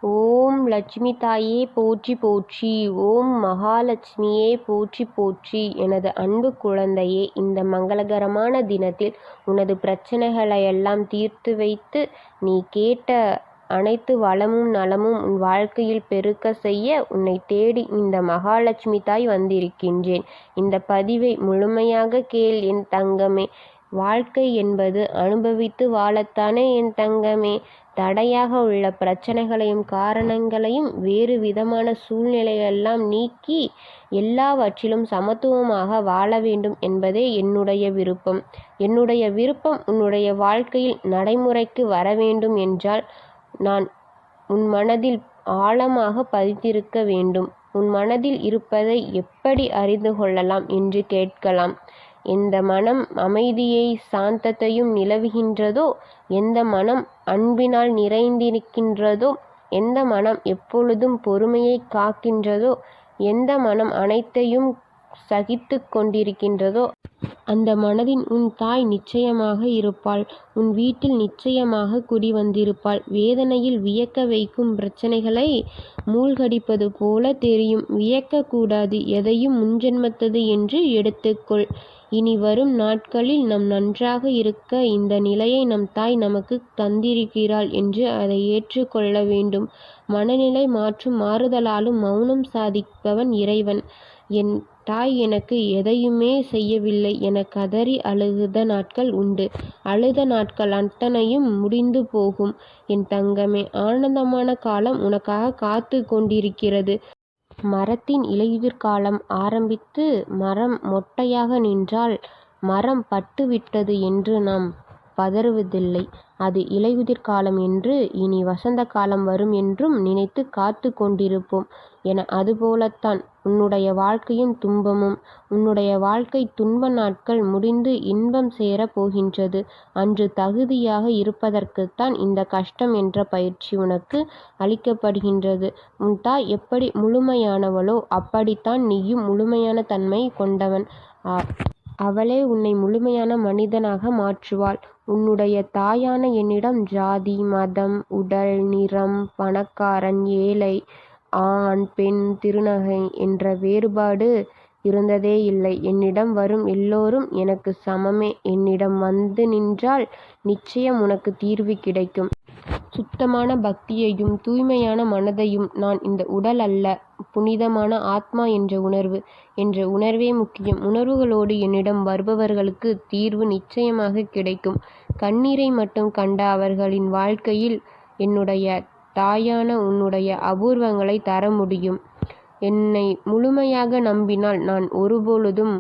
ஓம் லட்சுமி தாயே போற்றி போற்றி. ஓம் மகாலட்சுமியே போற்றி போற்றி. எனது அன்பு குழந்தையே, இந்த மங்களகரமான தினத்தில் உனது பிரச்சனைகளையெல்லாம் தீர்த்து வைத்து நீ கேட்ட அனைத்து வளமும் நலமும் உன் வாழ்க்கையில் பெருக்க செய்ய உன்னை தேடி இந்த மகாலட்சுமி தாய் வந்திருக்கின்றேன். இந்த பதிவை முழுமையாக கேள் என் தங்கமே. வாழ்க்கை என்பது அனுபவித்து வாழத்தானே என் தங்கமே. தடையாக உள்ள பிரச்சனைகளையும் காரணங்களையும் வேறு விதமான சூழ்நிலையெல்லாம் நீக்கி எல்லாவற்றிலும் சமத்துவமாக வாழ வேண்டும் என்பதே என்னுடைய விருப்பம். என்னுடைய விருப்பம் உன்னுடைய வாழ்க்கையில் நடைமுறைக்கு வர வேண்டும் என்றால் நான் உன் மனதில் ஆழமாக பதித்திருக்க வேண்டும். உன் மனதில் இருப்பதை எப்படி அறிந்து கொள்ளலாம் என்று கேட்கலாம். எந்த மனம் அமைதியை சாந்தத்தையும் நிலவுகின்றதோ, எந்த மனம் அன்பினால் நிறைந்திருக்கின்றதோ, எந்த மனம் எப்பொழுதும் பொறுமையை காக்கின்றதோ, எந்த மனம் அனைத்தையும் சகித்து கொண்டிருக்கின்றதோ அந்த மனதின் உன் தாய் நிச்சயமாக இருப்பாள். உன் வீட்டில் நிச்சயமாக குடி வந்திருப்பாள். வேதனையில் வியக்க வைக்கும் பிரச்சனைகளை மூழ்கடிப்பது போல தெரியும். வியக்கக்கூடாது. எதையும் முன்ஜென்மத்தது என்று எடுத்துக்கொள். இனி வரும் நாட்களில் நம் நன்றாக இருக்க இந்த நிலையை நம் தாய் நமக்கு தந்திருக்கிறாள் என்று அதை ஏற்றுக்கொள்ள வேண்டும். மனநிலை மாற்றும் மாறுதலாலும் மௌனம் சாதிப்பவன் இறைவன். என் தாய் எனக்கு எதையுமே செய்யவில்லை என கதறி அழுத நாட்கள் உண்டு. அழுத நாட்கள் அத்தனையும் முடிந்து போகும் என் தங்கமே. ஆனந்தமான காலம் உனக்காக காத்து கொண்டிருக்கிறது. மரத்தின் இலையுதிர்காலம் ஆரம்பித்து மரம் மொட்டையாக நின்றால் மரம் பட்டுவிட்டது என்று நாம் பதறுவதில்லை. அது இலையுதிர் காலம் என்று இனி வசந்த காலம் வரும் என்றும் நினைத்து காத்து கொண்டிருப்போம் என அதுபோலத்தான் உன்னுடைய வாழ்க்கையும் துன்பமும். உன்னுடைய வாழ்க்கை துன்ப நாட்கள் முடிந்து இன்பம் சேர போகின்றது. அன்று தகுதியாக இருப்பதற்குத்தான் இந்த கஷ்டம் என்ற பயிற்சி உனக்கு அளிக்கப்படுகின்றது. உன் தாய் எப்படி முழுமையானவளோ அப்படித்தான் நீயும் முழுமையான தன்மை கொண்டவன். அவளே உன்னை முழுமையான மனிதனாக மாற்றுவாள். உன்னுடைய தாயான என்னிடம் ஜாதி, மதம், உடல், நிறம், பணக்காரன், ஏழை, ஆண், பெண், திருநகை என்ற வேறுபாடு இருந்ததே இல்லை. என்னிடம் வரும் எல்லோரும் எனக்கு சமமே. என்னிடம் வந்து நின்றால் நிச்சயம் உனக்கு தீர்வு கிடைக்கும். சுத்தமான பக்தியையும் தூய்மையான மனதையும், நான் இந்த உடல் அல்ல, புனிதமான ஆத்மா என்ற உணர்வே முக்கியம். உணர்வுகளோடு என்னிடம் வருபவர்களுக்கு தீர்வு நிச்சயமாக கிடைக்கும். கண்ணீரை மட்டும் கண்ட அவர்களின் வாழ்க்கையில் என்னுடைய தாயான உன்னுடைய அபூர்வங்களை தர முடியும். என்னை முழுமையாக நம்பினால் நான் ஒருபொழுதும்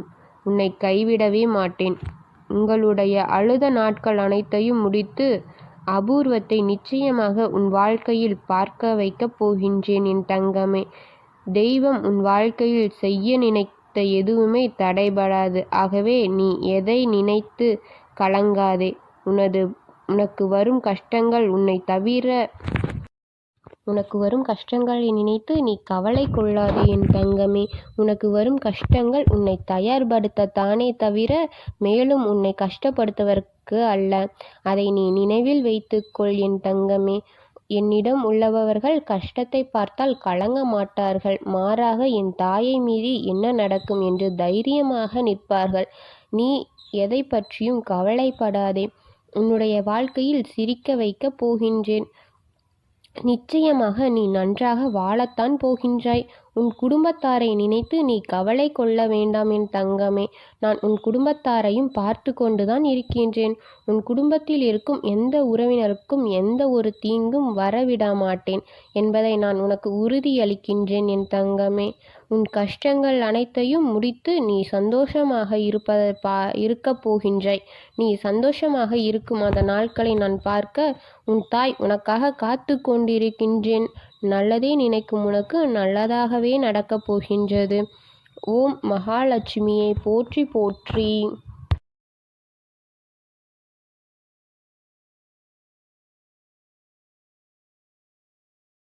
உன்னை கைவிடவே மாட்டேன். உங்களுடைய அழுத நாட்கள் அனைத்தையும் முடித்து அபூர்வத்தை நிச்சயமாக உன் வாழ்க்கையில் பார்க்க வைக்கப் போகின்றேன் என் தங்கமே. தெய்வம் உன் வாழ்க்கையில் செய்ய நினைத்த எதுவுமே தடைபடாது. ஆகவே நீ எதை நினைத்து கலங்காதே. உனக்கு வரும் கஷ்டங்களை நினைத்து நீ கவலை கொள்ளாதே என் தங்கமே. உனக்கு வரும் கஷ்டங்கள் உன்னை தயார்படுத்தத்தானே தவிர மேலும் உன்னை கஷ்டப்படுத்துவதற்கு அல்ல. அதை நீ நினைவில் வைத்துக்கொள் என் தங்கமே. என்னிடம் உள்ளவர்கள் கஷ்டத்தை பார்த்தால் கலங்க மாட்டார்கள். மாறாக என் தாயை மீறி என்ன நடக்கும் என்று தைரியமாக நிற்பார்கள். நீ எதை பற்றியும் கவலைப்படாதே. உன்னுடைய வாழ்க்கையில் சிரிக்க வைக்கப் போகின்றேன். நிச்சயமாக நீ நன்றாக வாழத்தான் போகின்றாய். உன் குடும்பத்தாரை நினைத்து நீ கவலை கொள்ள வேண்டாம் என் தங்கமே. நான் உன் குடும்பத்தாரையும் பார்த்து கொண்டுதான் இருக்கின்றேன். உன் குடும்பத்தில் இருக்கும் எந்த உறவினருக்கும் எந்த ஒரு தீங்கும் வரவிட மாட்டேன் என்பதை நான் உனக்கு உறுதியளிக்கின்றேன் என் தங்கமே. உன் கஷ்டங்கள் அனைத்தையும் முடித்து நீ சந்தோஷமாக இருக்கப் போகின்றாய். நீ சந்தோஷமாக இருக்கும் அந்த நாட்களை நான் பார்க்க உன் தாய் உனக்காக காத்து கொண்டிருக்கின்றேன். நல்லதே நினைக்கும் உனக்கு நல்லதாகவே நடக்கப் போகின்றது. ஓம் மகாலட்சுமியை போற்றி போற்றி.